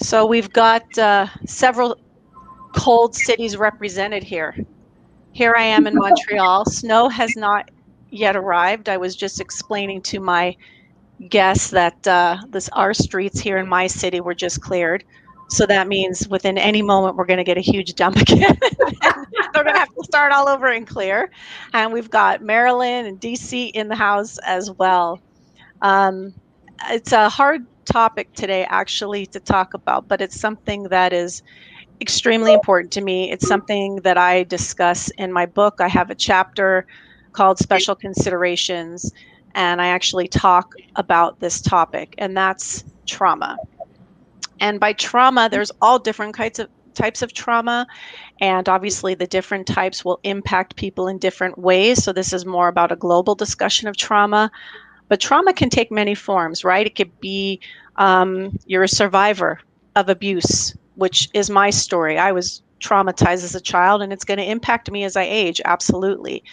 So we've got several cold cities represented here. Here I am in Montreal. Snow has not yet arrived. I was just explaining to my guests that our streets here in my city were just cleared. So that means within any moment we're going to get a huge dump again. They're going to have to start all over and clear. And we've got Maryland and DC in the house as well. Um, it's a hard topic today, actually, to talk about, but it's something that is extremely important to me. It's something that I discuss in my book. I have a chapter called Special Considerations, and I actually talk about this topic, and that's trauma. And by trauma, there's all different types of trauma, and obviously the different types will impact people in different ways. So this is more about a global discussion of trauma. But trauma can take many forms, right? It could be you're a survivor of abuse, which is my story. I was traumatized as a child, and it's going to impact me as I age, absolutely.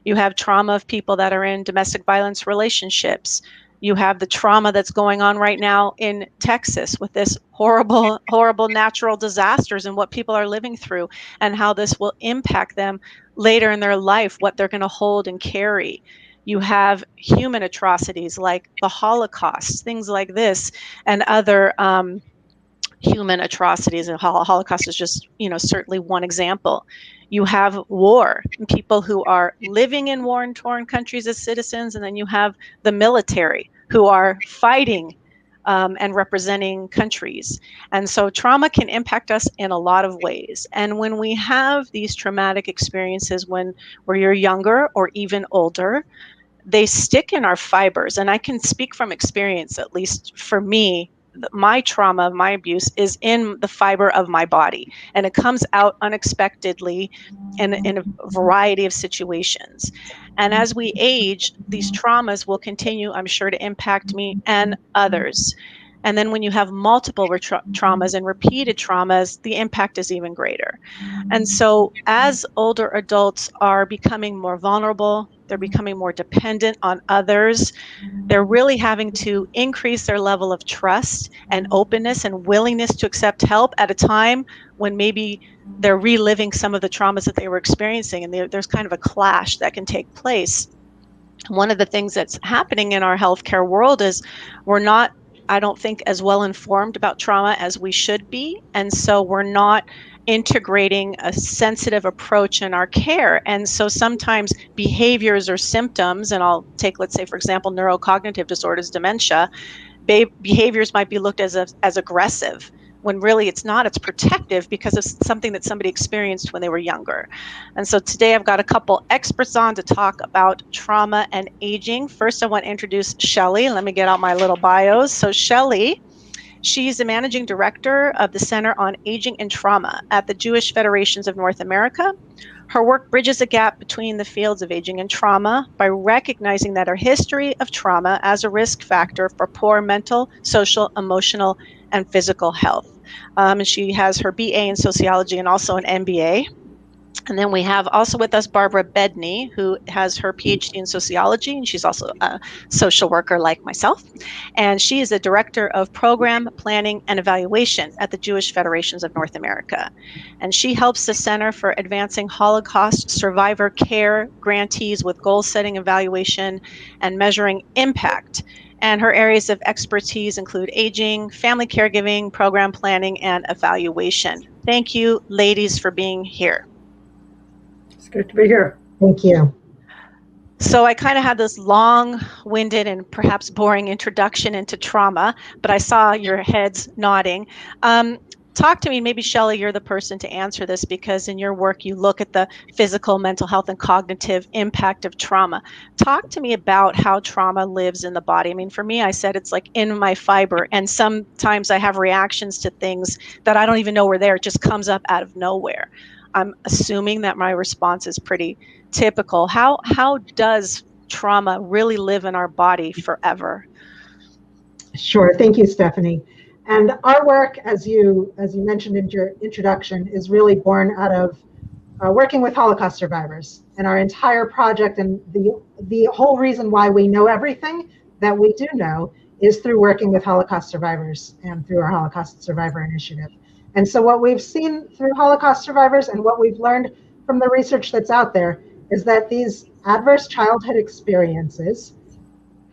You have trauma of people that are in domestic violence relationships. You have the trauma that's going on right now in Texas with this horrible, horrible natural disasters and what people are living through and how this will impact them later in their life, what they're going to hold and carry. You have human atrocities like the Holocaust, things like this, and other human atrocities. And Holocaust is just, certainly one example. You have war, and people who are living in war-torn countries as citizens, and then you have the military who are fighting and representing countries. And so trauma can impact us in a lot of ways. And when we have these traumatic experiences when you're younger or even older, they stick in our fibers. And I can speak from experience, at least for me, my trauma, my abuse is in the fiber of my body, and it comes out unexpectedly in a variety of situations. And as we age, these traumas will continue, I'm sure, to impact me and others. And then when you have multiple traumas and repeated traumas, the impact is even greater. And so as older adults are becoming more vulnerable, they're becoming more dependent on others, they're really having to increase their level of trust and openness and willingness to accept help at a time when maybe they're reliving some of the traumas that they were experiencing. And there's kind of a clash that can take place. One of the things that's happening in our healthcare world is we're not, I don't think, as well informed about trauma as we should be. And so we're not integrating a sensitive approach in our care. And so sometimes behaviors or symptoms, and I'll take, let's say, for example, neurocognitive disorders, dementia, behaviors might be looked as aggressive, when really it's not. It's protective because of something that somebody experienced when they were younger. And so today I've got a couple experts on to talk about trauma and aging. First, I want to introduce Shelley. Let me get out my little bios. So Shelley, she's the managing director of the Center on Aging and Trauma at the Jewish Federations of North America. Her work bridges a gap between the fields of aging and trauma by recognizing that our history of trauma as a risk factor for poor mental, social, emotional, and physical health. And she has her BA in sociology and also an MBA. And then we have also with us Barbara Bedney, who has her PhD in sociology, and she's also a social worker like myself. And she is the director of program planning and evaluation at the Jewish Federations of North America. And she helps the Center for Advancing Holocaust Survivor Care grantees with goal setting, evaluation, and measuring impact. And her areas of expertise include aging, family caregiving, program planning, and evaluation. Thank you, ladies, for being here. It's good to be here. Thank you. So I kind of had this long-winded and perhaps boring introduction into trauma, but I saw your heads nodding. Talk to me, maybe Shelley, you're the person to answer this, because in your work you look at the physical, mental health, and cognitive impact of trauma. Talk to me about how trauma lives in the body. I mean, for me, I said it's like in my fiber, and sometimes I have reactions to things that I don't even know were there. It just comes up out of nowhere. I'm assuming that my response is pretty typical. How does trauma really live in our body forever? Sure. Thank you, Stephanie. And our work, as you mentioned in your introduction, is really born out of working with Holocaust survivors. And our entire project, and the whole reason why we know everything that we do know, is through working with Holocaust survivors and through our Holocaust Survivor Initiative. And so what we've seen through Holocaust survivors and what we've learned from the research that's out there is that these adverse childhood experiences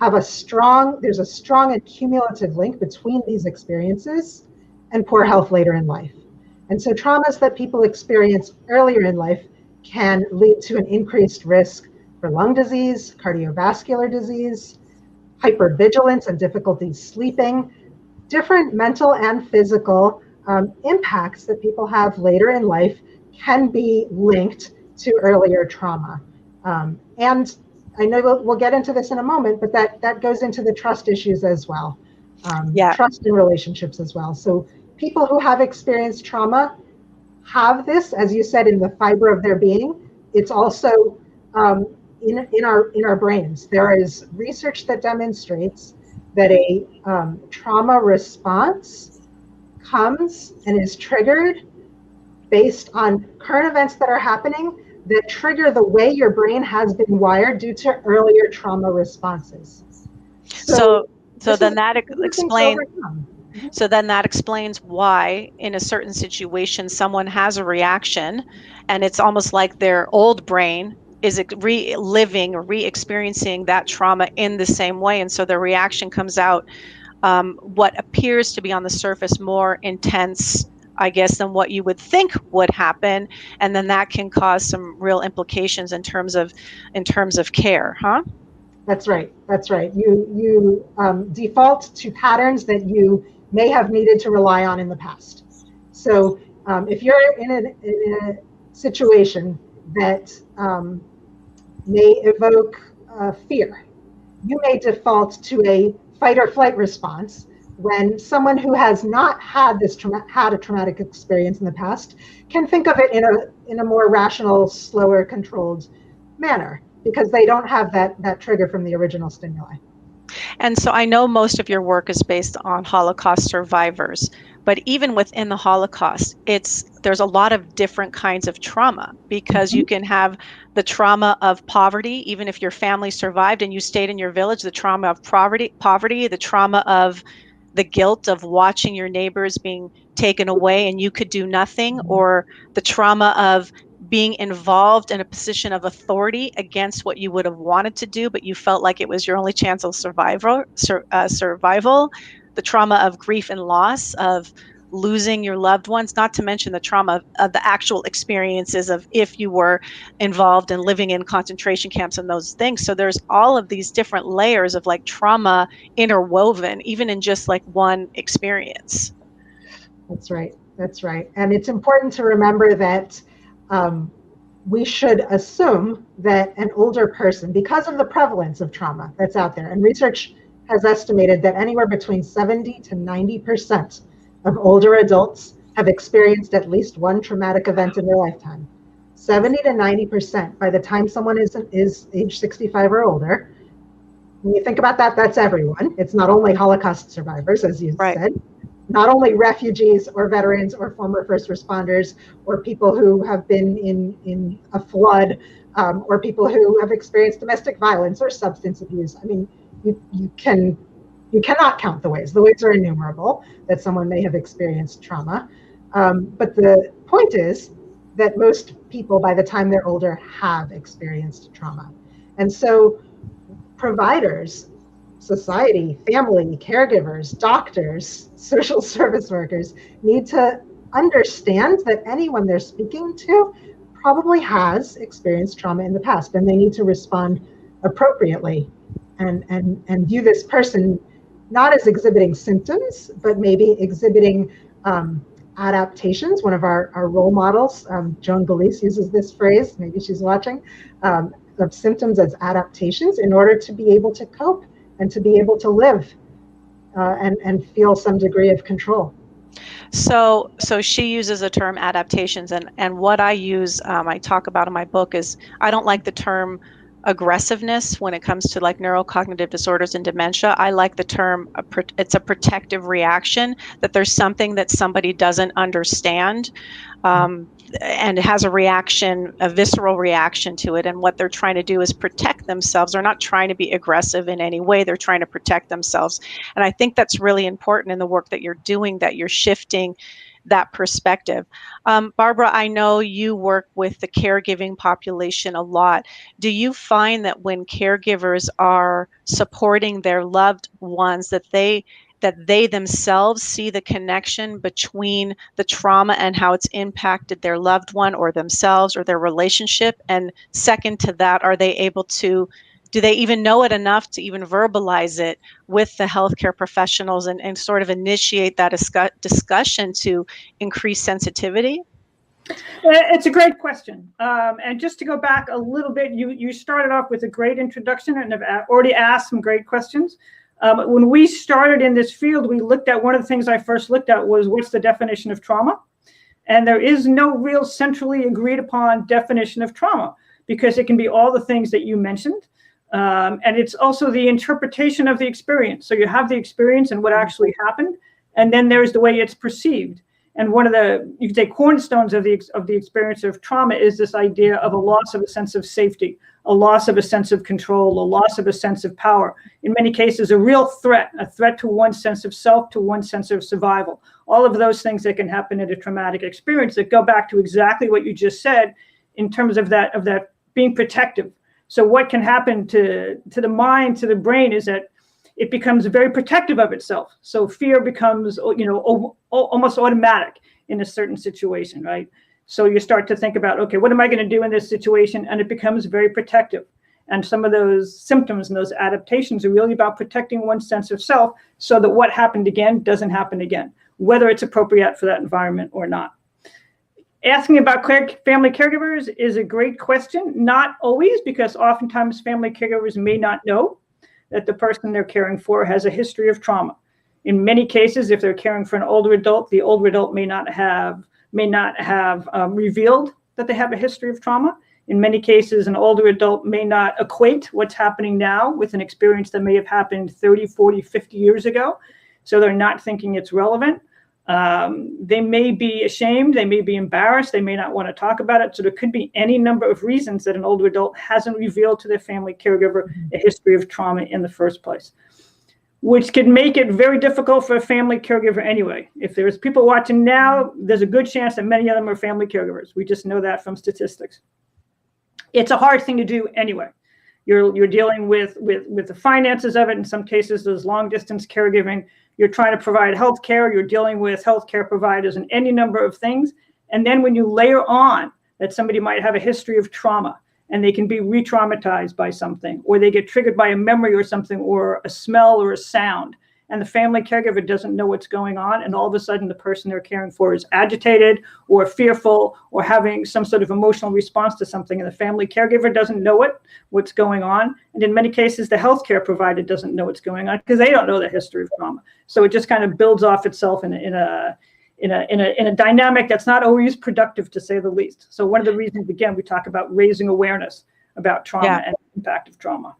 have there's a strong and cumulative link between these experiences and poor health later in life. And so traumas that people experience earlier in life can lead to an increased risk for lung disease, cardiovascular disease, hypervigilance and difficulty sleeping, different mental and physical impacts that people have later in life can be linked to earlier trauma. And I know we'll get into this in a moment, but that goes into the trust issues as well. Trust in relationships as well. So people who have experienced trauma have this, as you said, in the fiber of their being. It's also in our brains. There is research that demonstrates that a trauma response comes and is triggered based on current events that are happening that trigger the way your brain has been wired due to earlier trauma responses. So then that explains why in a certain situation someone has a reaction and it's almost like their old brain is reliving or re-experiencing that trauma in the same way, and so the reaction comes out what appears to be on the surface more intense, I guess, than what you would think would happen, and then that can cause some real implications in terms of care, huh? That's right. You default to patterns that you may have needed to rely on in the past. So if you're in a situation that may evoke fear, you may default to a fight or flight response when someone who has not had a traumatic experience in the past can think of it in a more rational, slower, controlled manner because they don't have that trigger from the original stimuli. And so I know most of your work is based on Holocaust survivors, but even within the Holocaust, there's a lot of different kinds of trauma because you can have the trauma of poverty, even if your family survived and you stayed in your village, the trauma of poverty, the trauma of the guilt of watching your neighbors being taken away and you could do nothing, or the trauma of being involved in a position of authority against what you would have wanted to do, but you felt like it was your only chance of survival, the trauma of grief and loss, of losing your loved ones, not to mention the trauma of the actual experiences of if you were involved in living in concentration camps and those things. So there's all of these different layers of like trauma interwoven, even in just like one experience. That's right. And it's important to remember that we should assume that an older person, because of the prevalence of trauma that's out there, and research has estimated that anywhere between 70 to 90% of older adults have experienced at least one traumatic event in their lifetime. 70 to 90% by the time someone is age 65 or older. When you think about that, that's everyone. It's not only Holocaust survivors, as you said, not only refugees or veterans or former first responders or people who have been in a flood or people who have experienced domestic violence or substance abuse. I mean, you cannot count the ways. The ways are innumerable that someone may have experienced trauma. But the point is that most people, by the time they're older, have experienced trauma. And so providers, society, family, caregivers, doctors, social service workers need to understand that anyone they're speaking to probably has experienced trauma in the past, and they need to respond appropriately and view this person not as exhibiting symptoms, but maybe exhibiting adaptations. One of our role models, Joan Galice, uses this phrase, maybe she's watching, of symptoms as adaptations in order to be able to cope and to be able to live and feel some degree of control. So she uses the term adaptations, and what I use, I talk about in my book, is I don't like the term aggressiveness when it comes to like neurocognitive disorders and dementia. I like the term, it's a protective reaction, that there's something that somebody doesn't understand. and has a reaction, a visceral reaction to it. And what they're trying to do is protect themselves. They're not trying to be aggressive in any way. They're trying to protect themselves. And I think that's really important in the work that you're doing, that you're shifting that perspective. Barbara, I know you work with the caregiving population a lot. Do you find that when caregivers are supporting their loved ones, that they themselves see the connection between the trauma and how it's impacted their loved one or themselves or their relationship? And second to that, are they able to, do they even know it enough to even verbalize it with the healthcare professionals and sort of initiate that discussion to increase sensitivity? It's a great question. And just to go back a little bit, you started off with a great introduction and have already asked some great questions. When we started in this field, we looked at, one of the things I first looked at was, what's the definition of trauma? And there is no real centrally agreed upon definition of trauma, because it can be all the things that you mentioned. And it's also the interpretation of the experience. So you have the experience and what actually happened, and then there's the way it's perceived. And one of the, you could say, cornerstones of the experience of trauma is this idea of a loss of a sense of safety, a loss of a sense of control, a loss of a sense of power. In many cases, a real threat, a threat to one's sense of self, to one's sense of survival. All of those things that can happen in a traumatic experience that go back to exactly what you just said in terms of that being protective. So what can happen to the mind, to the brain, is that it becomes very protective of itself. So fear becomes, almost automatic in a certain situation, right? So you start to think about, okay, what am I going to do in this situation? And it becomes very protective. And some of those symptoms and those adaptations are really about protecting one's sense of self so that what happened again doesn't happen again, whether it's appropriate for that environment or not. Asking about family caregivers is a great question. Not always, because oftentimes family caregivers may not know that the person they're caring for has a history of trauma. In many cases, if they're caring for an older adult, the older adult may not have revealed that they have a history of trauma. In many cases, an older adult may not equate what's happening now with an experience that may have happened 30, 40, 50 years ago. So they're not thinking it's relevant. They may be ashamed, they may be embarrassed, they may not want to talk about it. So there could be any number of reasons that an older adult hasn't revealed to their family caregiver a history of trauma in the first place, which could make it very difficult for a family caregiver anyway. If there's people watching now, there's a good chance that many of them are family caregivers. We just know that from statistics. It's a hard thing to do anyway. You're dealing with the finances of it. In some cases, there's long distance caregiving. You're trying to provide health care. You're dealing with healthcare providers and any number of things. And then when you layer on that somebody might have a history of trauma and they can be re-traumatized by something, or they get triggered by a memory or something, or a smell or a sound, and the family caregiver doesn't know what's going on, and all of a sudden the person they're caring for is agitated or fearful or having some sort of emotional response to something, and the family caregiver doesn't know what's going on. And in many cases, the healthcare provider doesn't know what's going on because they don't know the history of trauma. So it just kind of builds off itself in a dynamic that's not always productive, to say the least. So one of the reasons, again, we talk about raising awareness about trauma and the impact of trauma.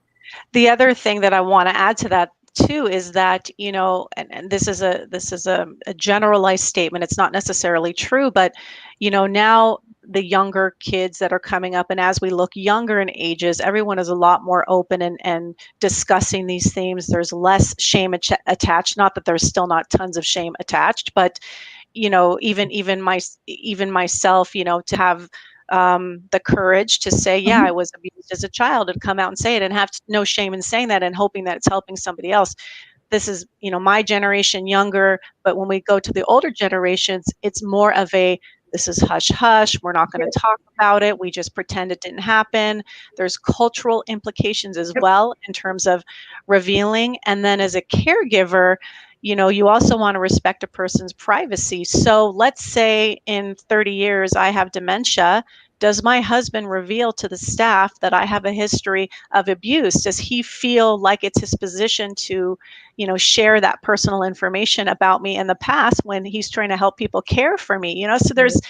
The other thing that I want to add to that too is that, and this is a generalized statement, it's not necessarily true, but now the younger kids that are coming up, and as we look younger in ages, everyone is a lot more open and discussing these themes. There's less shame attached, not that there's still not tons of shame attached, but even myself, to have the courage to say, yeah, I was abused as a child, and come out and say it and have no shame in saying that and hoping that it's helping somebody else. This is, my generation younger, but when we go to the older generations, it's more of this is hush hush. We're not going to talk about it. We just pretend it didn't happen. There's cultural implications as well in terms of revealing. And then as a caregiver, you also want to respect a person's privacy. So let's say in 30 years, I have dementia. Does my husband reveal to the staff that I have a history of abuse? Does he feel like it's his position to, share that personal information about me in the past when he's trying to help people care for me? So there's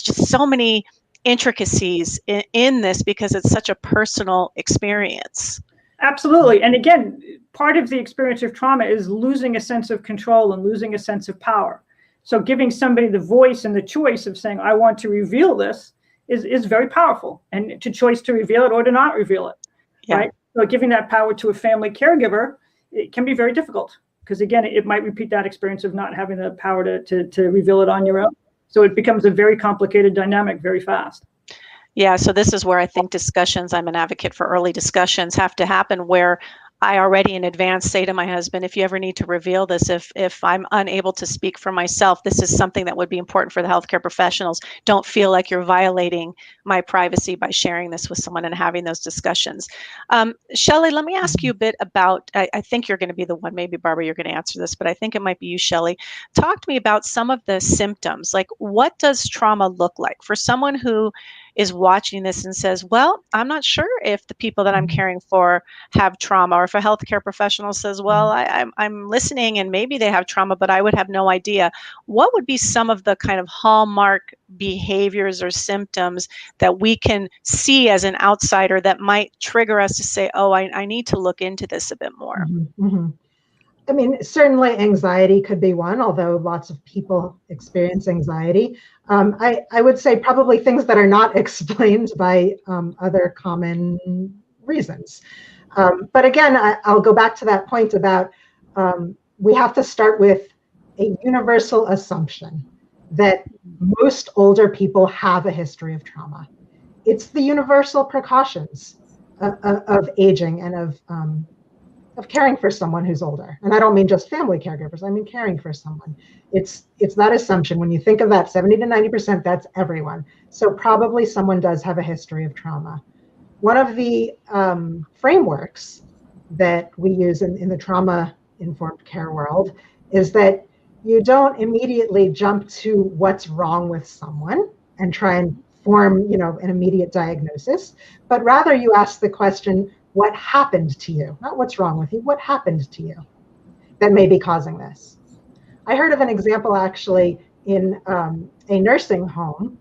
just so many intricacies in this because it's such a personal experience. Absolutely. And again, part of the experience of trauma is losing a sense of control and losing a sense of power. So giving somebody the voice and the choice of saying, I want to reveal this is very powerful, and to choice to reveal it or to not reveal it, right? So giving that power to a family caregiver, it can be very difficult, because again, it might repeat that experience of not having the power to reveal it on your own. So it becomes a very complicated dynamic very fast. Yeah, so this is where I think discussions, I'm an advocate for early discussions, have to happen where I already in advance say to my husband, if you ever need to reveal this, if I'm unable to speak for myself, this is something that would be important for the healthcare professionals. Don't feel like you're violating my privacy by sharing this with someone and having those discussions. Shelley, let me ask you a bit about, I think you're going to be the one, maybe Barbara, you're going to answer this, but I think it might be you, Shelley. Talk to me about some of the symptoms. Like, what does trauma look like for someone who is watching this and says, well, I'm not sure if the people that I'm caring for have trauma, or if a healthcare professional says, well, I'm listening and maybe they have trauma, but I would have no idea. What would be some of the kind of hallmark behaviors or symptoms that we can see as an outsider that might trigger us to say, oh, I need to look into this a bit more? I mean, certainly anxiety could be one, although lots of people experience anxiety. I would say probably things that are not explained by other common reasons. But again, I'll go back to that point about we have to start with a universal assumption that most older people have a history of trauma. It's the universal precautions of aging and of caring for someone who's older. And I don't mean just family caregivers, I mean caring for someone. It's that assumption. When you think of that 70 to 90%, that's everyone. So probably someone does have a history of trauma. One of the frameworks that we use in the trauma-informed care world is that you don't immediately jump to what's wrong with someone and try and form, an immediate diagnosis, but rather you ask the question, what happened to you? Not what's wrong with you, what happened to you that may be causing this? I heard of an example actually in a nursing home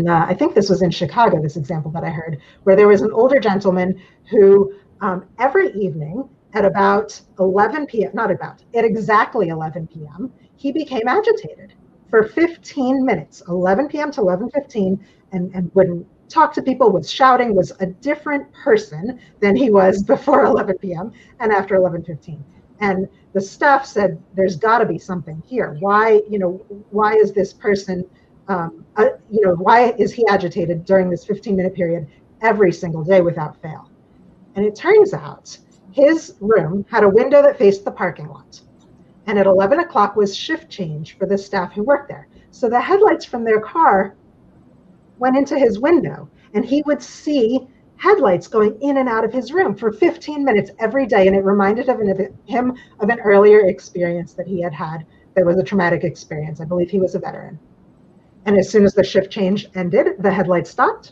I think this was in Chicago, this example that I heard, where there was an older gentleman who every evening at about 11 p.m., at exactly 11 p.m., he became agitated for 15 minutes, 11 p.m. to 11:15, and wouldn't talk to people, was shouting, was a different person than he was before 11 p.m. and after 11:15. And the staff said, there's got to be something here. Why is this person, why is he agitated during this 15-minute period every single day without fail? And it turns out his room had a window that faced the parking lot. And at 11 o'clock was shift change for the staff who worked there. So the headlights from their car went into his window, and he would see headlights going in and out of his room for 15 minutes every day. And it reminded him of an earlier experience that he had that was a traumatic experience. I believe he was a veteran. And as soon as the shift change ended, the headlights stopped.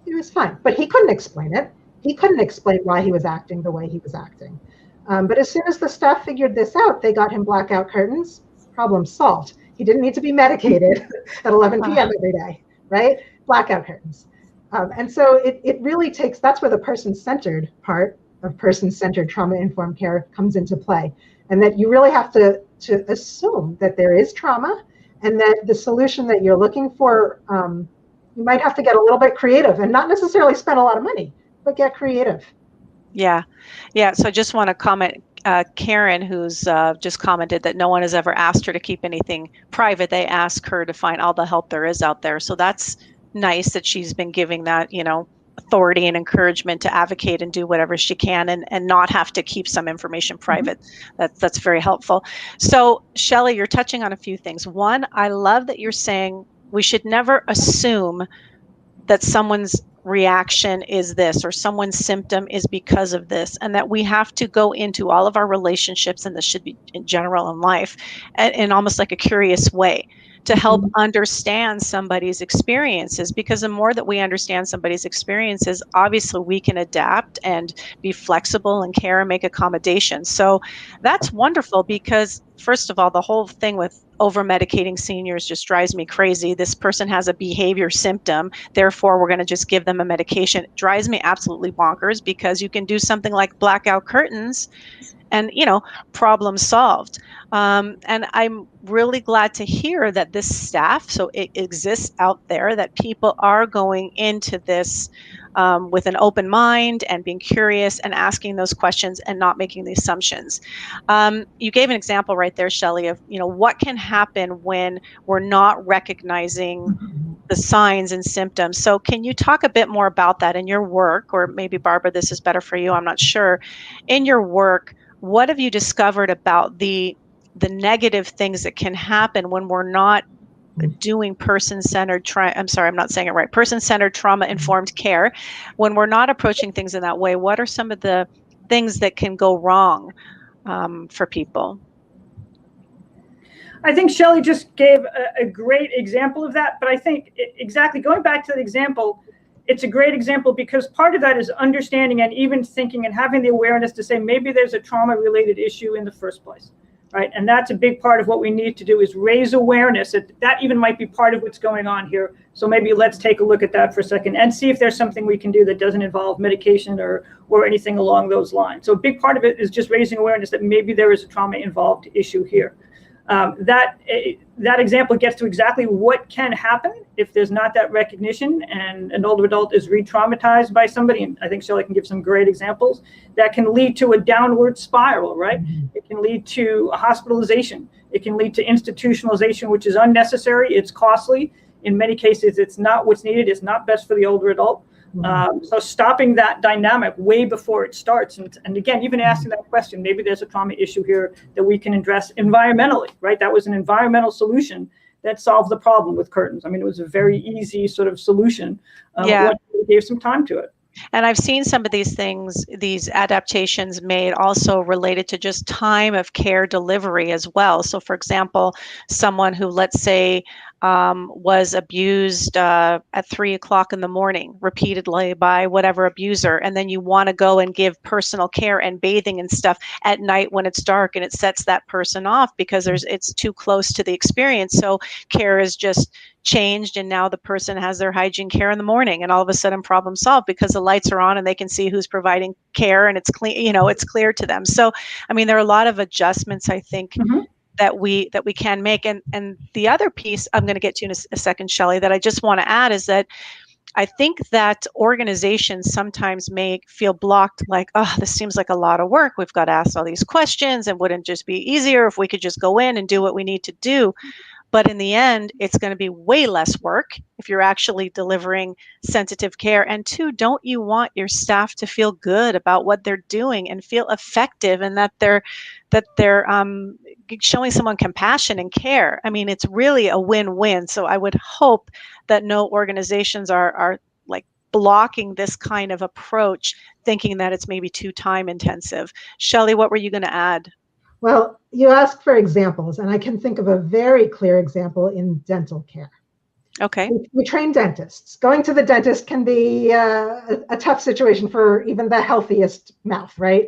He was fine, but he couldn't explain it. He couldn't explain why he was acting the way he was acting. But as soon as the staff figured this out, they got him blackout curtains, problem solved. He didn't need to be medicated at 11 p.m. every day, right? Blackout curtains. And so it really takes, that's where the person-centered part of person-centered trauma-informed care comes into play. And that you really have to assume that there is trauma, and that the solution that you're looking for, you might have to get a little bit creative and not necessarily spend a lot of money, but get creative. Yeah. So I just want to comment, Karen, who's just commented that no one has ever asked her to keep anything private. They ask her to find all the help there is out there. So that's nice that she's been giving that, authority and encouragement to advocate and do whatever she can and not have to keep some information private. That's very helpful. So Shelley, you're touching on a few things. One, I love that you're saying we should never assume that someone's reaction is this or someone's symptom is because of this, and that we have to go into all of our relationships, and this should be in general in life, in almost like a curious way to help understand somebody's experiences, because the more that we understand somebody's experiences, obviously we can adapt and be flexible and care and make accommodations. So that's wonderful, because first of all, the whole thing with over-medicating seniors just drives me crazy. This person has a behavior symptom, therefore we're going to just give them a medication. It drives me absolutely bonkers, because you can do something like blackout curtains and problem solved. And I'm really glad to hear that this staff, so it exists out there, that people are going into this with an open mind and being curious and asking those questions and not making the assumptions. You gave an example right there, Shelley, of what can happen when we're not recognizing the signs and symptoms. So can you talk a bit more about that in your work, or maybe Barbara, this is better for you, I'm not sure. In your work, what have you discovered about the negative things that can happen when we're not doing person-centered trauma-informed care, when we're not approaching things in that way? What are some of the things that can go wrong for people? I think Shelley just gave a great example of that, but I think exactly going back to the example, it's a great example because part of that is understanding and even thinking and having the awareness to say maybe there's a trauma-related issue in the first place, right? And that's a big part of what we need to do, is raise awareness that even might be part of what's going on here. So maybe let's take a look at that for a second and see if there's something we can do that doesn't involve medication or anything along those lines. So a big part of it is just raising awareness that maybe there is a trauma-involved issue here. That example gets to exactly what can happen if there's not that recognition and an older adult is re-traumatized by somebody. And I think Shelley can give some great examples that can lead to a downward spiral, right? It can lead to a hospitalization. It can lead to institutionalization, which is unnecessary. It's costly. In many cases, it's not what's needed. It's not best for the older adult. So stopping that dynamic way before it starts. And again, even asking that question, maybe there's a trauma issue here that we can address environmentally, right? That was an environmental solution that solved the problem with curtains. I mean, it was a very easy sort of solution. Once we gave some time to it. And I've seen some of these things, these adaptations made also related to just time of care delivery as well. So for example, someone who, let's say, was abused at 3 o'clock in the morning repeatedly by whatever abuser, and then you want to go and give personal care and bathing and stuff at night when it's dark, and it sets that person off because it's too close to the experience. So care is just changed, and now the person has their hygiene care in the morning, and all of a sudden problem solved because the lights are on and they can see who's providing care and it's clean, it's clear to them. So I mean, there are a lot of adjustments, I think, that we can make. And the other piece I'm going to get to in a second, Shelley, that I just want to add is that I think that organizations sometimes may feel blocked, like, oh, this seems like a lot of work. We've got to ask all these questions, and wouldn't it just be easier if we could just go in and do what we need to do? But in the end, it's going to be way less work if you're actually delivering sensitive care. And two, don't you want your staff to feel good about what they're doing and feel effective, and that they're showing someone compassion and care? I mean, it's really a win-win. So I would hope that no organizations are like blocking this kind of approach, thinking that it's maybe too time intensive. Shelley, what were you going to add? Well, you asked for examples, and I can think of a very clear example in dental care. Okay. We train dentists. Going to the dentist can be a tough situation for even the healthiest mouth, right?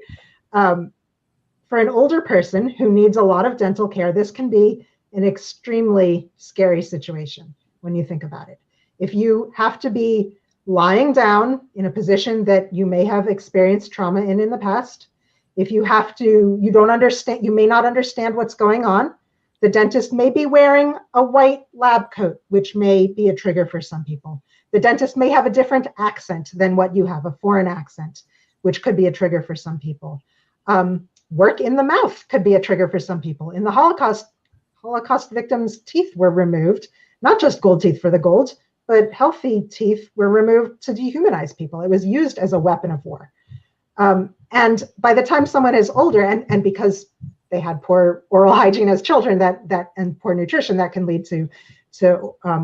For an older person who needs a lot of dental care, this can be an extremely scary situation when you think about it. If you have to be lying down in a position that you may have experienced trauma in the past, if you may not understand what's going on, the dentist may be wearing a white lab coat, which may be a trigger for some people. The dentist may have a different accent than what you have, a foreign accent, which could be a trigger for some people. Work in the mouth could be a trigger for some people. In the Holocaust victims' teeth were removed, not just gold teeth for the gold, but healthy teeth were removed to dehumanize people. It was used as a weapon of war. And by the time someone is older, and because they had poor oral hygiene as children, and poor nutrition, that can lead to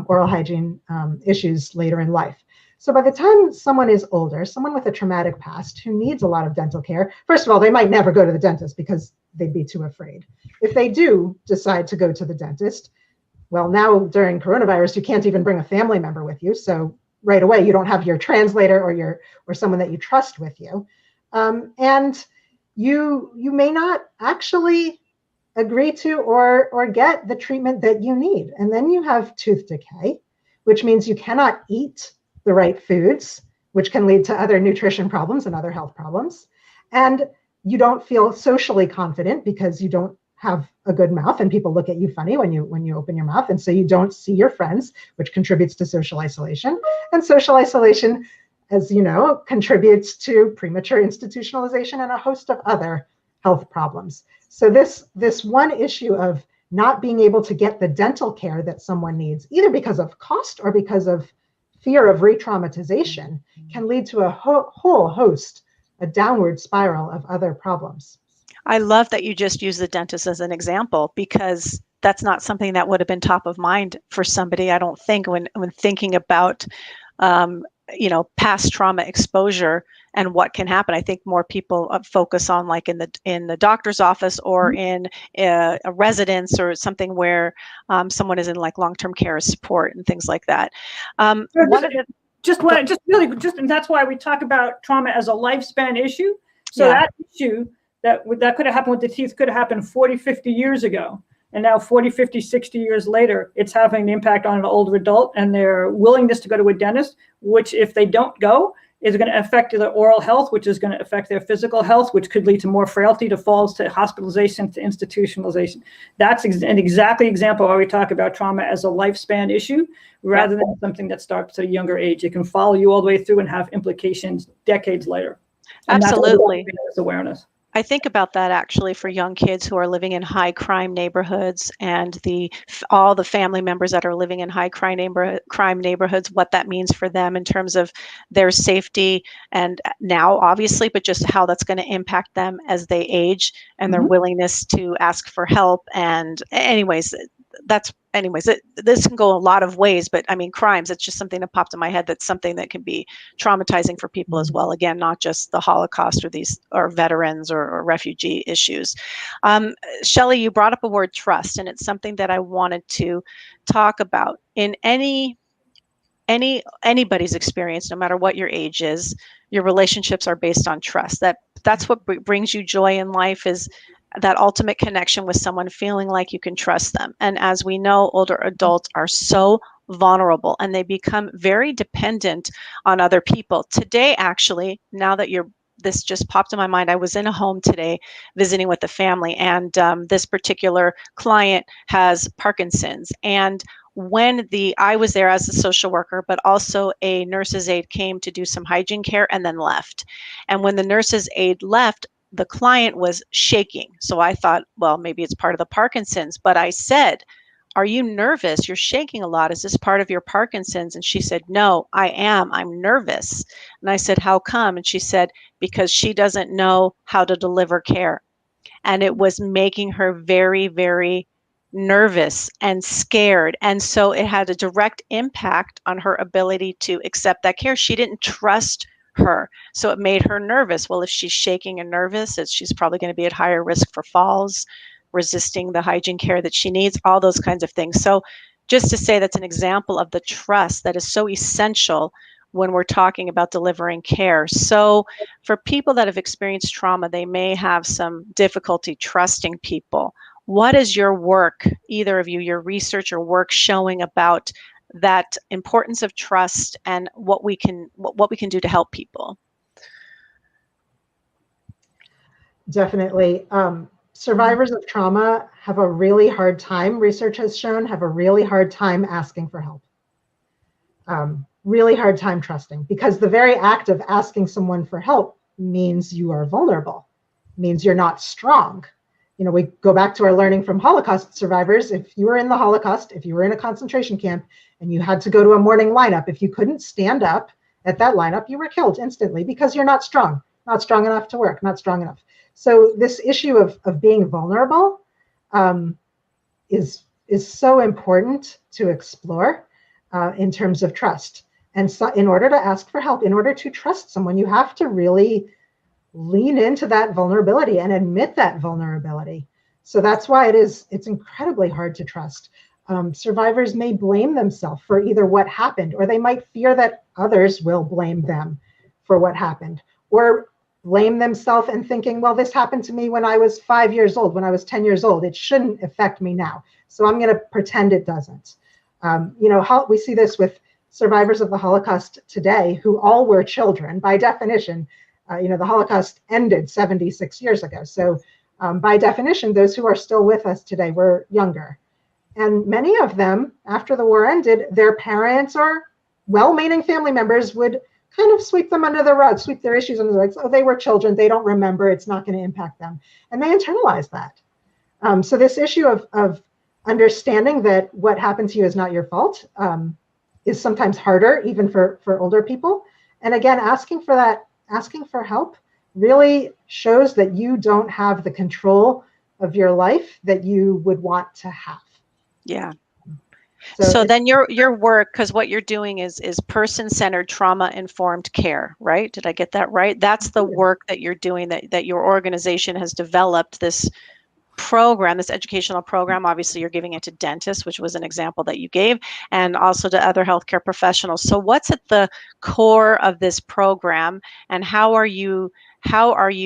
oral hygiene issues later in life. So by the time someone is older, someone with a traumatic past who needs a lot of dental care, first of all, they might never go to the dentist because they'd be too afraid. If they do decide to go to the dentist, well, now during coronavirus, you can't even bring a family member with you. So right away, you don't have your translator or someone that you trust with you. And you may not actually agree to or get the treatment that you need. And then you have tooth decay, which means you cannot eat the right foods, which can lead to other nutrition problems and other health problems. And you don't feel socially confident because you don't have a good mouth and people look at you funny when you open your mouth, and so you don't see your friends, which contributes to social isolation. And social isolation, as you know, contributes to premature institutionalization and a host of other health problems. So this one issue of not being able to get the dental care that someone needs, either because of cost or because of fear of re-traumatization, can lead to a whole host, a downward spiral of other problems. I love that you just use the dentist as an example, because that's not something that would have been top of mind for somebody, I don't think, when thinking about past trauma exposure and what can happen. I think more people focus on like in the doctor's office or in a residence or something where someone is in like long-term care support and things like that. And that's why we talk about trauma as a lifespan issue. So that issue that could have happened with the teeth could have happened 40, 50 years ago. And now 40, 50, 60 years later, it's having an impact on an older adult and their willingness to go to a dentist, which if they don't go, is going to affect their oral health, which is going to affect their physical health, which could lead to more frailty, to falls, to hospitalization, to institutionalization. That's an exactly example why we talk about trauma as a lifespan issue rather than something that starts at a younger age. It can follow you all the way through and have implications decades later. And absolutely. That's awareness. I think about that actually for young kids who are living in high crime neighborhoods, and all the family members that are living in high crime neighborhoods, what that means for them in terms of their safety, and now obviously, but just how that's going to impact them as they age and their willingness to ask for help. And anyways, this can go a lot of ways, but I mean, crimes, it's just something that popped in my head. That's something that can be traumatizing for people as well. Again, not just the Holocaust or veterans or refugee issues. Shelley, you brought up a word, trust, and it's something that I wanted to talk about. In anybody's experience, no matter what your age is, your relationships are based on trust. That's what brings you joy in life, is that ultimate connection with someone, feeling like you can trust them. And as we know, older adults are so vulnerable and they become very dependent on other people. Today, actually, now that this just popped in my mind, I was in a home today visiting with the family, and this particular client has Parkinson's. And when I was there as a social worker, but also a nurse's aide came to do some hygiene care and then left. And when the nurse's aide left, the client was shaking. So I thought, well, maybe it's part of the Parkinson's. But I said, are you nervous? You're shaking a lot. Is this part of your Parkinson's? And she said, no, I am. I'm nervous. And I said, how come? And she said, because she doesn't know how to deliver care. And it was making her very, very nervous and scared. And so it had a direct impact on her ability to accept that care. She didn't trust her. So it made her nervous. Well, if she's shaking and nervous, she's probably going to be at higher risk for falls, resisting the hygiene care that she needs, all those kinds of things. So just to say, that's an example of the trust that is so essential when we're talking about delivering care. So for people that have experienced trauma, they may have some difficulty trusting people. What is your work, either of you, your research or work showing about that importance of trust and what we can do to help people? Definitely. Survivors of trauma have a really hard time, research has shown, have a really hard time asking for help. Really hard time trusting, because the very act of asking someone for help means you are vulnerable, means you're not strong. We go back to our learning from Holocaust survivors. If you were in the Holocaust, if you were in a concentration camp and you had to go to a morning lineup, if you couldn't stand up at that lineup, you were killed instantly because you're not strong enough to work, not strong enough. So this issue of being vulnerable is so important to explore in terms of trust. And so in order to ask for help, in order to trust someone, you have to really lean into that vulnerability and admit that vulnerability. So that's why it's incredibly hard to trust. Survivors may blame themselves for either what happened, or they might fear that others will blame them for what happened, or blame themselves and thinking, well, this happened to me when I was 5 years old, when I was 10 years old. It shouldn't affect me now, so I'm going to pretend it doesn't. We see this with survivors of the Holocaust today, who all were children by definition. The Holocaust ended 76 years ago. So by definition, those who are still with us today were younger. And many of them, after the war ended, their parents or well-meaning family members would kind of sweep them under the rug, sweep their issues under the rug. Oh, they were children. They don't remember. It's not going to impact them. And they internalize that. So this issue of understanding that what happened to you is not your fault is sometimes harder, even for older people. And again, asking for help really shows that you don't have the control of your life that you would want to have. Yeah. So then your work, because what you're doing is person-centered trauma-informed care, right? Did I get that right? That's the work that you're doing, that your organization has developed this program, this educational program. Obviously, you're giving it to dentists, which was an example that you gave, and also to other healthcare professionals. So what's at the core of this program, and how are you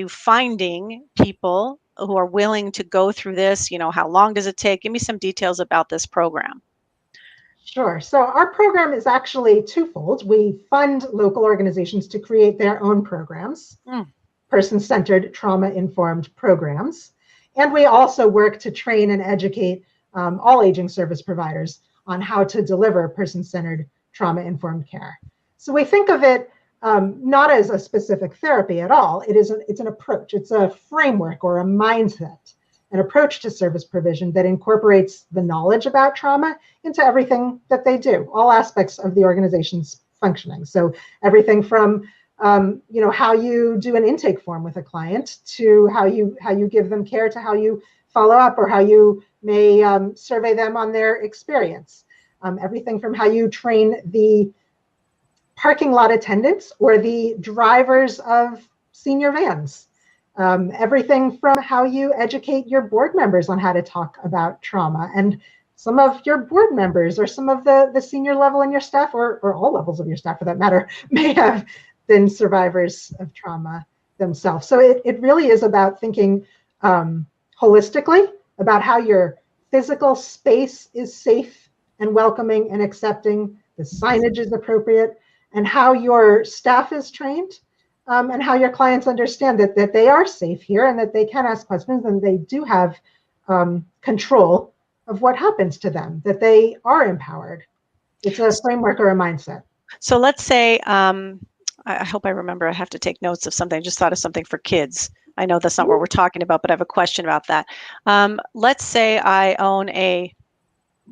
finding people who are willing to go through this? How long does it take? Give me some details about this program. Sure. So our program is actually twofold. We fund local organizations to create their own programs, person-centered trauma-informed programs. And we also work to train and educate all aging service providers on how to deliver person-centered trauma-informed care. So we think of it not as a specific therapy at all. It's an approach. It's a framework or a mindset, an approach to service provision that incorporates the knowledge about trauma into everything that they do, all aspects of the organization's functioning. So everything from how you do an intake form with a client, to how you give them care, to how you follow up, or how you may survey them on their experience. Everything from how you train the parking lot attendants or the drivers of senior vans. Everything from how you educate your board members on how to talk about trauma. And some of your board members or some of the senior level in your staff, or all levels of your staff for that matter, may have been survivors of trauma themselves. So it really is about thinking holistically about how your physical space is safe and welcoming and accepting, the signage is appropriate, and how your staff is trained. And how your clients understand that they are safe here and that they can ask questions and they do have control of what happens to them, that they are empowered. It's a framework or a mindset. So let's say, I hope I remember, I have to take notes of something. I just thought of something for kids. I know that's not what we're talking about, but I have a question about that. Let's say I own a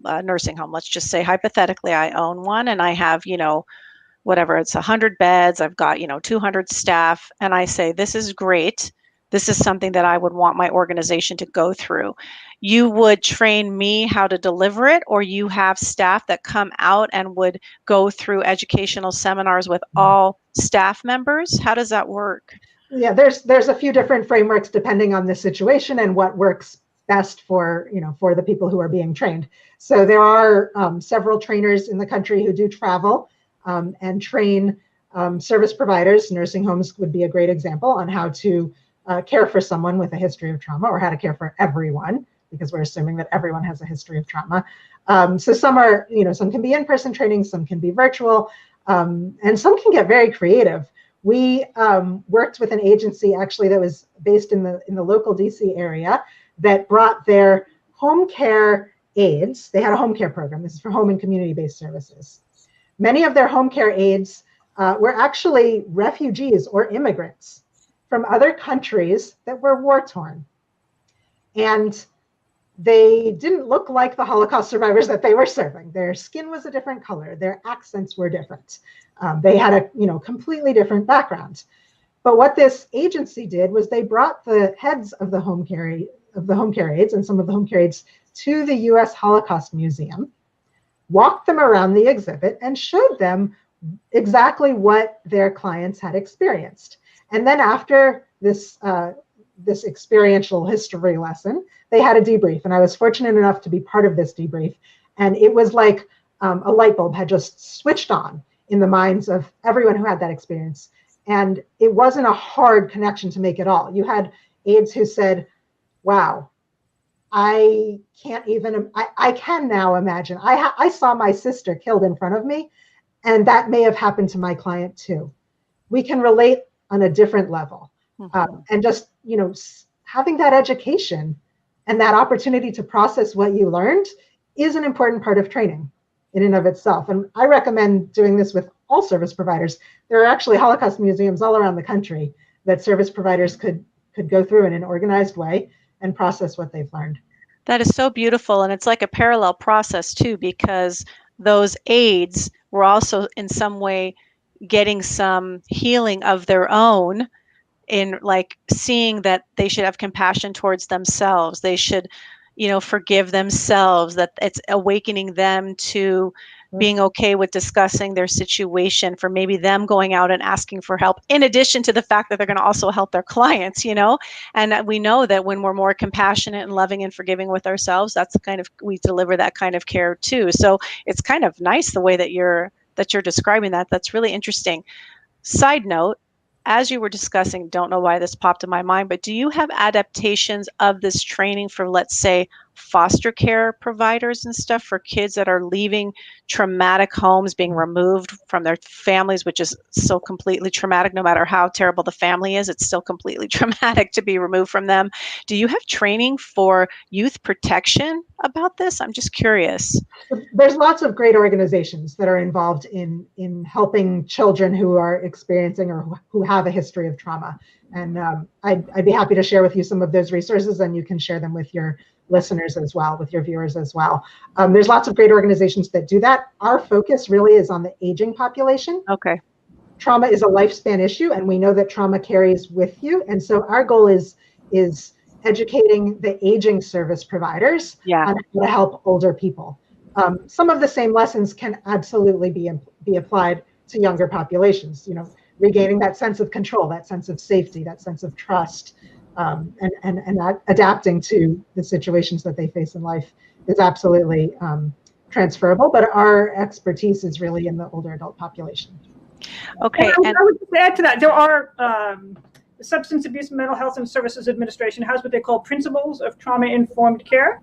nursing home. Let's just say hypothetically I own one, and I have, whatever, it's 100 beds, I've got, 200 staff, and I say, this is great. This is something that I would want my organization to go through. You would train me how to deliver it, or you have staff that come out and would go through educational seminars with all staff members? How does that work? Yeah, there's a few different frameworks depending on the situation and what works best for the people who are being trained. So there are several trainers in the country who do travel and train service providers. Nursing homes would be a great example on how to care for someone with a history of trauma, or how to care for everyone, because we're assuming that everyone has a history of trauma. So some are, some can be in-person training, some can be virtual, and some can get very creative. We worked with an agency actually that was based in the local DC area that brought their home care aides. They had a home care program. This is for home and community-based services. Many of their home care aides were actually refugees or immigrants from other countries that were war-torn. And they didn't look like the Holocaust survivors that they were serving. Their skin was a different color. Their accents were different. They had a completely different background. But what this agency did was they brought the heads of the home care aides and some of the home care aides to the U.S. Holocaust Museum, walked them around the exhibit, and showed them exactly what their clients had experienced. And then after this experiential history lesson, they had a debrief. And I was fortunate enough to be part of this debrief. And it was like a light bulb had just switched on in the minds of everyone who had that experience. And it wasn't a hard connection to make at all. You had aides who said, wow, I can now imagine. I saw my sister killed in front of me, and that may have happened to my client too. We can relate on a different level. And just, having that education and that opportunity to process what you learned is an important part of training in and of itself. And I recommend doing this with all service providers. There are actually Holocaust museums all around the country that service providers could go through in an organized way and process what they've learned. That is so beautiful. And it's like a parallel process too, because those aides were also in some way getting some healing of their own, in like seeing that they should have compassion towards themselves. They should, forgive themselves, that it's awakening them to being okay with discussing their situation, for maybe them going out and asking for help, in addition to the fact that they're going to also help their clients, and we know that when we're more compassionate and loving and forgiving with ourselves, that's the kind of, we deliver that kind of care too. So it's kind of nice the way that you're describing that. That's really interesting. Side note, as you were discussing, don't know why this popped in my mind, but do you have adaptations of this training for, let's say, foster care providers and stuff, for kids that are leaving traumatic homes, being removed from their families, which is so completely traumatic? No matter how terrible the family is, it's still completely traumatic to be removed from them. Do you have training for youth protection about this? I'm just curious. There's lots of great organizations that are involved in helping children who are experiencing or who have a history of trauma. And I'd be happy to share with you some of those resources, and you can share them with your listeners as well, with your viewers as well. There's lots of great organizations that do that. Our focus really is on the aging population. Okay. Trauma is a lifespan issue, and we know that trauma carries with you. And so our goal is educating the aging service providers on how to help older people. Some of the same lessons can absolutely be applied to younger populations, regaining that sense of control, that sense of safety, that sense of trust, and adapting to the situations that they face in life is absolutely transferable. But our expertise is really in the older adult population. Okay. And I would just add to that, there are the Substance Abuse and Mental Health and Services Administration has what they call principles of trauma-informed care,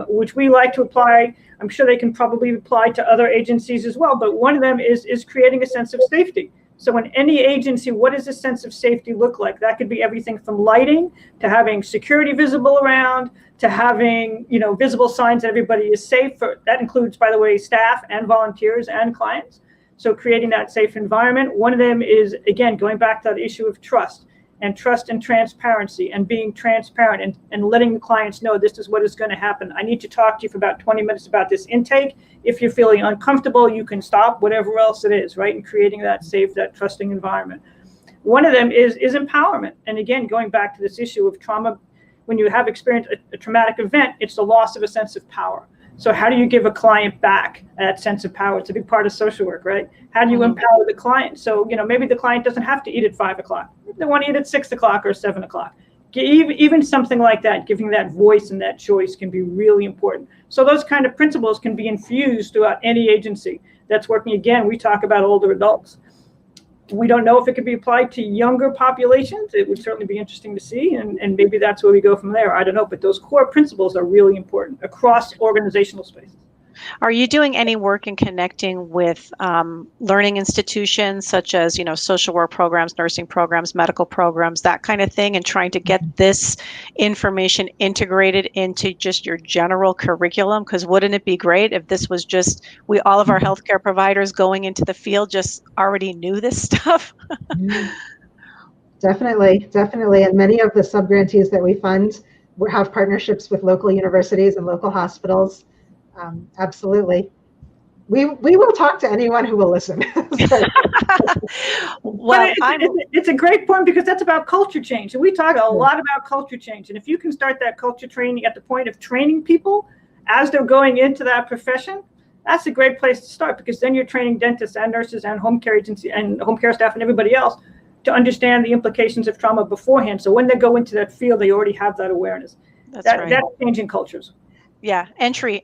which we like to apply. I'm sure they can probably apply to other agencies as well, but one of them is creating a sense of safety. So in any agency, what does a sense of safety look like? That could be everything from lighting to having security visible around, to having, visible signs that everybody is safe. That includes, by the way, staff and volunteers and clients. So creating that safe environment. One of them is, again, going back to that issue of trust and transparency, and being transparent and letting the clients know this is what is going to happen. I need to talk to you for about 20 minutes about this intake. If you're feeling uncomfortable, you can stop, whatever else it is, right? And creating that safe, that trusting environment. One of them is empowerment. And again, going back to this issue of trauma, when you have experienced a traumatic event, it's the loss of a sense of power. So how do you give a client back that sense of power? It's a big part of social work, right? How do you empower the client? So, maybe the client doesn't have to eat at 5 o'clock. They want to eat at 6 o'clock or 7 o'clock. Even something like that, giving that voice and that choice can be really important. So those kind of principles can be infused throughout any agency that's working. Again, we talk about older adults. We don't know if it could be applied to younger populations. It would certainly be interesting to see, and maybe that's where we go from there. I don't know, but those core principles are really important across organizational spaces. Are you doing any work in connecting with learning institutions such as, social work programs, nursing programs, medical programs, that kind of thing, and trying to get this information integrated into just your general curriculum? Because wouldn't it be great if this was just, all of our healthcare providers going into the field just already knew this stuff? Definitely. And many of the sub-grantees that we fund have partnerships with local universities and local hospitals. Absolutely. We will talk to anyone who will listen. Well, it's a great point, because that's about culture change. And we talk a lot about culture change. And if you can start that culture training at the point of training people as they're going into that profession, that's a great place to start, because then you're training dentists and nurses and home care agency and home care staff and everybody else to understand the implications of trauma beforehand. So when they go into that field, they already have that awareness. That's changing cultures. Yeah, entry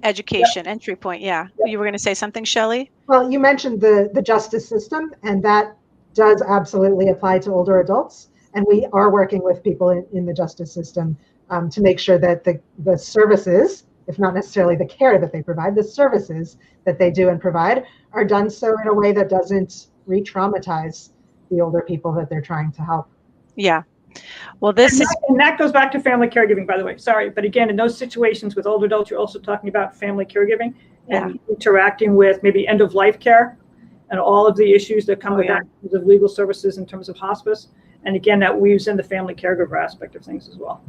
education, entry point. Yeah. You were going to say something, Shelley? Well, you mentioned the justice system, and that does absolutely apply to older adults. And we are working with people in the justice system to make sure that the services, if not necessarily the care that they provide, the services that they do and provide are done so in a way that doesn't re-traumatize the older people that they're trying to help. Yeah. Well, this is, and that goes back to family caregiving, by the way. Sorry, but again, in those situations with older adults, you're also talking about family caregiving and interacting with maybe end of life care and all of the issues that come with that, in terms of legal services, in terms of hospice. And again, that weaves in the family caregiver aspect of things as well.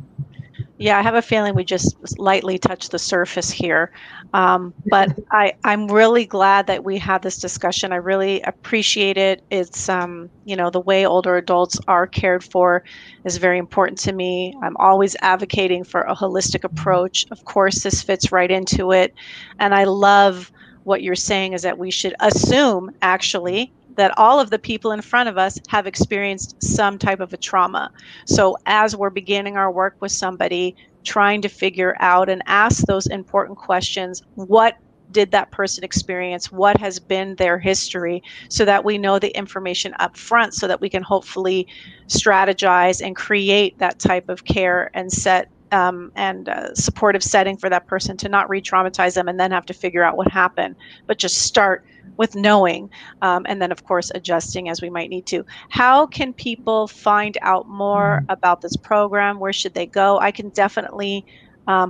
Yeah, I have a feeling we just lightly touched the surface here. But I'm really glad that we had this discussion. I really appreciate it. It's, the way older adults are cared for is very important to me. I'm always advocating for a holistic approach. Of course, this fits right into it. And I love what you're saying is that we should assume, actually, that all of the people in front of us have experienced some type of a trauma. So as we're beginning our work with somebody, trying to figure out and ask those important questions, what did that person experience? What has been their history? So that we know the information up front, so that we can hopefully strategize and create that type of care and supportive setting for that person to not re-traumatize them and then have to figure out what happened, but just start with knowing, and then of course adjusting as we might need to. How can people find out more about this program? Where should they go? I can definitely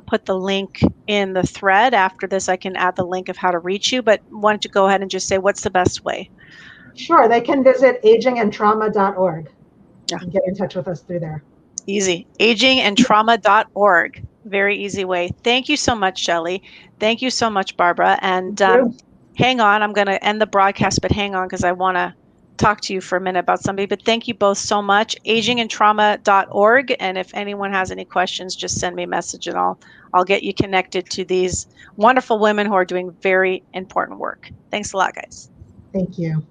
put the link in the thread. After this, I can add the link of how to reach you, but why don't you go ahead and just say what's the best way? Sure, they can visit agingandtrauma.org and get in touch with us through there. Easy. Agingandtrauma.org. Very easy way. Thank you so much, Shelley. Thank you so much, Barbara. And hang on, I'm going to end the broadcast, but hang on because I want to talk to you for a minute about somebody. But thank you both so much. Agingandtrauma.org. And if anyone has any questions, just send me a message and I'll get you connected to these wonderful women who are doing very important work. Thanks a lot, guys. Thank you.